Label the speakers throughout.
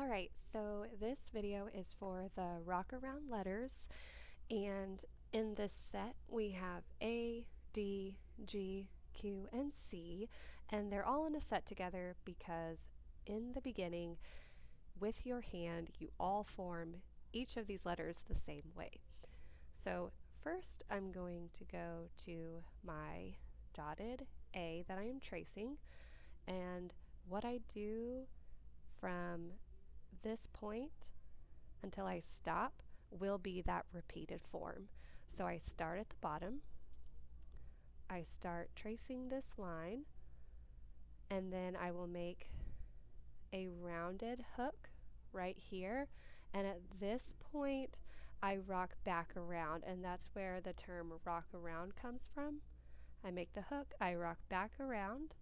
Speaker 1: Alright, so this video is for the rock around letters, and in this set we have A, D, G, Q, and C, and they're all in a set together because in the beginning, with your hand, you all form each of these letters the same way. So first I'm going to go to my dotted A that I am tracing, and what I do from this point until I stop will be that repeated form. So I start at the bottom, I start tracing this line, and then I will make a rounded hook right here, and at this point I rock back around, and that's where the term rock around comes from. I make the hook, I rock back around,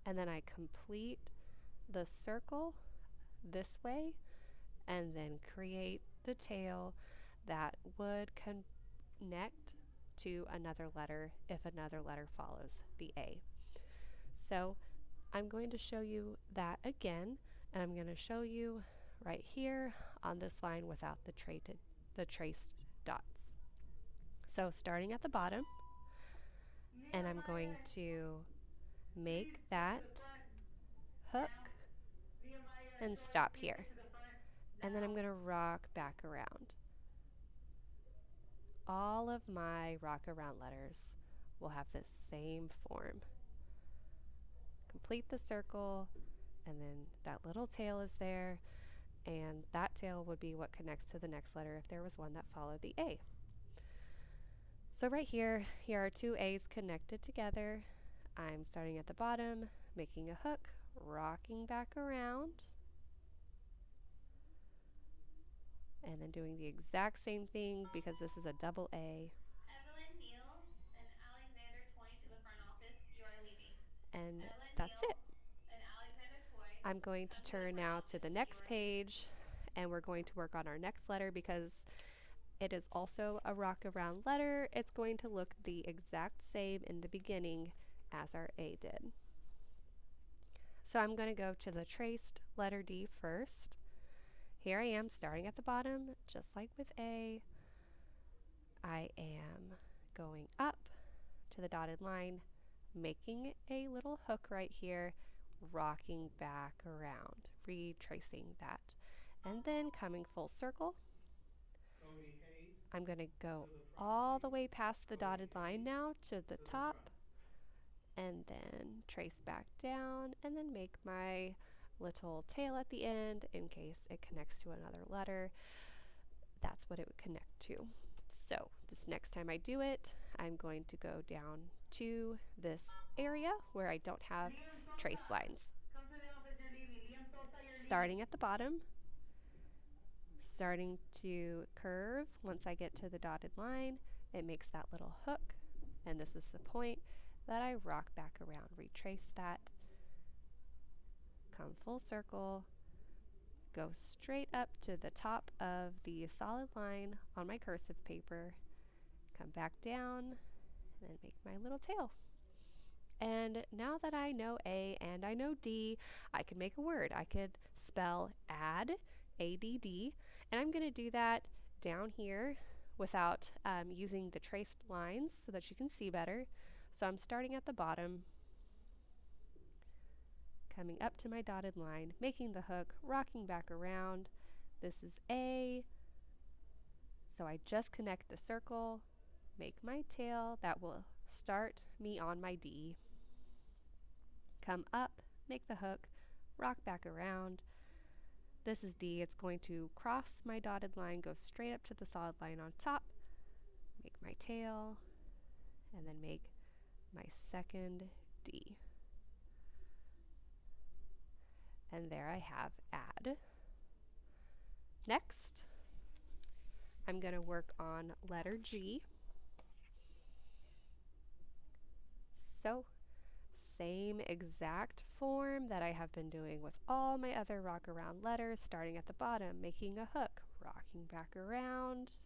Speaker 1: and then I complete the circle this way and then create the tail that would connect to another letter if another letter follows the A. So I'm going to show you that again, and I'm going to show you right here on this line without the traced dots. So starting at the bottom, and I'm going to make that hook and stop here. And then I'm going to rock back around. All of my rock around letters will have the same form. Complete the circle, and then that little tail is there, and that tail would be what connects to the next letter if there was one that followed the A. So right here are two A's connected together. I'm starting at the bottom, making a hook, rocking back around, and then doing the exact same thing because this is a double A. And that's it. I'm going to turn now to the next page, and we're going to work on our next letter because it is also a rock around letter. It's going to look the exact same in the beginning as our A did. So I'm going to go to the traced letter D first. Here I am starting at the bottom, just like with A. I am going up to the dotted line, making a little hook right here, rocking back around, retracing that, and then coming full circle. I'm going to go all the way past the dotted line now to the top, and then trace back down, and then make my little tail at the end in case it connects to another letter. That's what it would connect to. So this next time I do it, I'm going to go down to this area where I don't have trace lines. Starting at the bottom, starting to curve. Once I get to the dotted line, it makes that little hook, and this is the point that I rock back around. Retrace that, come full circle, go straight up to the top of the solid line on my cursive paper, come back down, and then make my little tail. And now that I know A and I know D, I can make a word. I could spell add, A-D-D, and I'm going to do that down here without using the traced lines so that you can see better. So I'm starting at the bottom, coming up to my dotted line, making the hook, rocking back around. This is A, so I just connect the circle, make my tail, that will start me on my D. Come up, make the hook, rock back around. This is D, it's going to cross my dotted line, go straight up to the solid line on top, make my tail, and then make my second D. And there I have add. Next, I'm going to work on letter G. So, same exact form that I have been doing with all my other rock around letters, starting at the bottom, making a hook, rocking back around,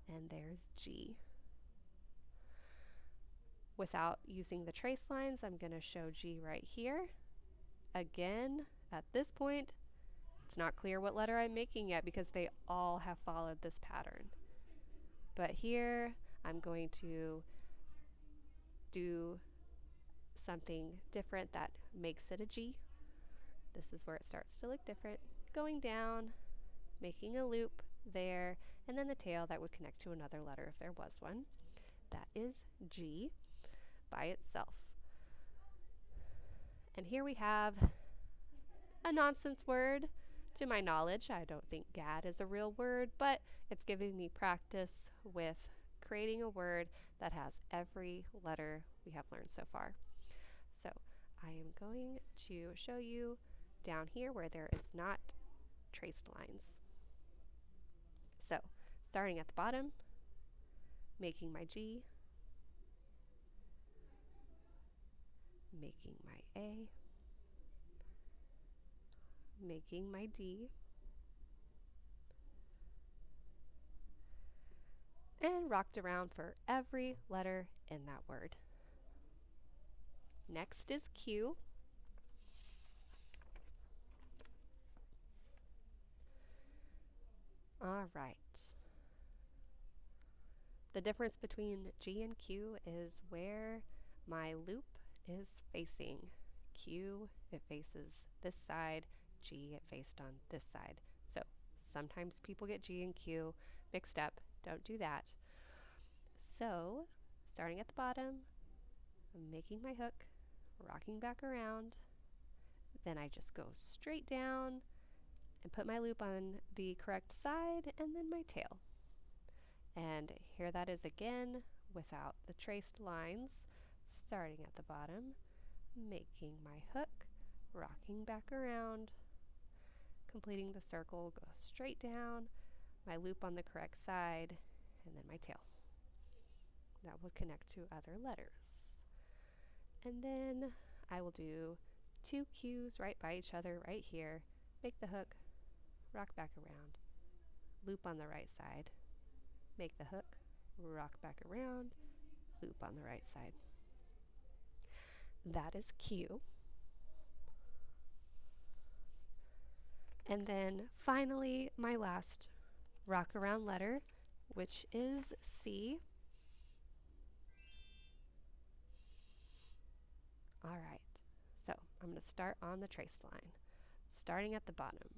Speaker 1: and there's G. Without using the trace lines, I'm going to show G right here. Again, At this point, it's not clear what letter I'm making yet because they all have followed this pattern. But here, I'm going to do something different that makes it a G. This is where it starts to look different. Going down, making a loop there, and then the tail that would connect to another letter if there was one. That is G by itself. And here we have a nonsense word. To my knowledge, I don't think gad is a real word, but it's giving me practice with creating a word that has every letter we have learned so far. So I am going to show you down here where there is not traced lines. So starting at the bottom, making my G, making my A, making my D, and rocked around for every letter in that word. Next is Q. All right. The difference between G and Q is where my loop is facing. Q, it faces this side. G, it faced on this side. So sometimes people get G and Q mixed up. Don't do that. So starting at the bottom, I'm making my hook, rocking back around. Then I just go straight down and put my loop on the correct side and then my tail. And here that is again without the traced lines. Starting at the bottom, making my hook, rocking back around, completing the circle, go straight down, my loop on the correct side, and then my tail. That will connect to other letters. And then I will do 2 Q's right by each other right here, make the hook, rock back around, loop on the right side, make the hook, rock back around, loop on the right side. That is Q. And then finally, my last rock around letter, which is C. All right, so I'm going to start on the trace line. Starting at the bottom,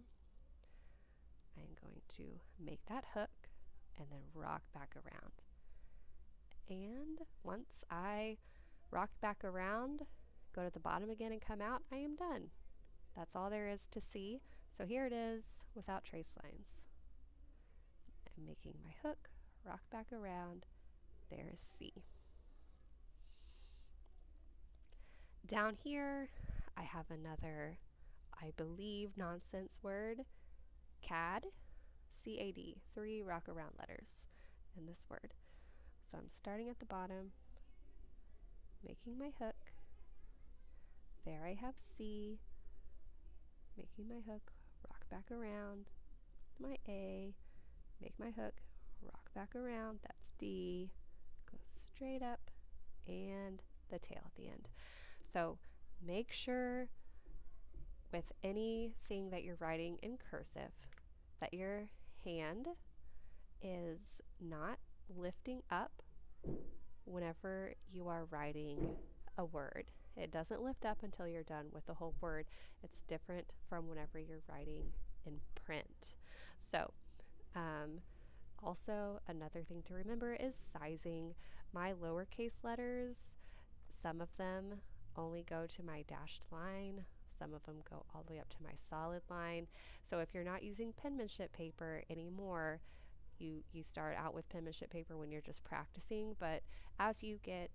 Speaker 1: I'm going to make that hook and then rock back around. And once I rock back around, go to the bottom again and come out, I am done. That's all there is to see. So here it is without trace lines. I'm making my hook, rock back around, there is C. Down here, I have another, I believe, nonsense word, CAD, C-A-D, 3 rock around letters in this word. So I'm starting at the bottom, making my hook, there I have C, making my hook, rock back around, my A, make my hook, rock back around, that's D, go straight up, and the tail at the end. So make sure with anything that you're writing in cursive that your hand is not lifting up whenever you are writing a word. It doesn't lift up until you're done with the whole word. It's different from whenever you're writing in print. So also another thing to remember is sizing. My lowercase letters, some of them only go to my dashed line, some of them go all the way up to my solid line. So if you're not using penmanship paper anymore, you start out with penmanship paper when you're just practicing, but as you get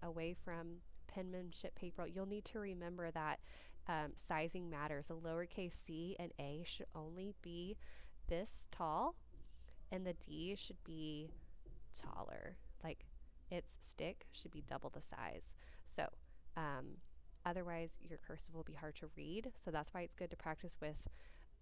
Speaker 1: away from penmanship paper, you'll need to remember that sizing matters. A lowercase c and a should only be this tall, and the D should be taller. Like its stick should be double the size. So otherwise your cursive will be hard to read. So that's why it's good to practice with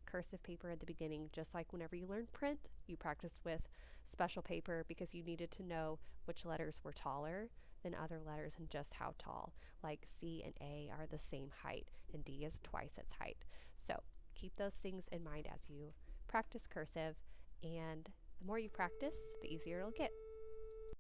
Speaker 1: cursive paper at the beginning, just like whenever you learn print, you practiced with special paper because you needed to know which letters were taller than other letters and just how tall. Like C and A are the same height, and D is twice its height. So keep those things in mind as you practice cursive, and the more you practice, the easier it'll get.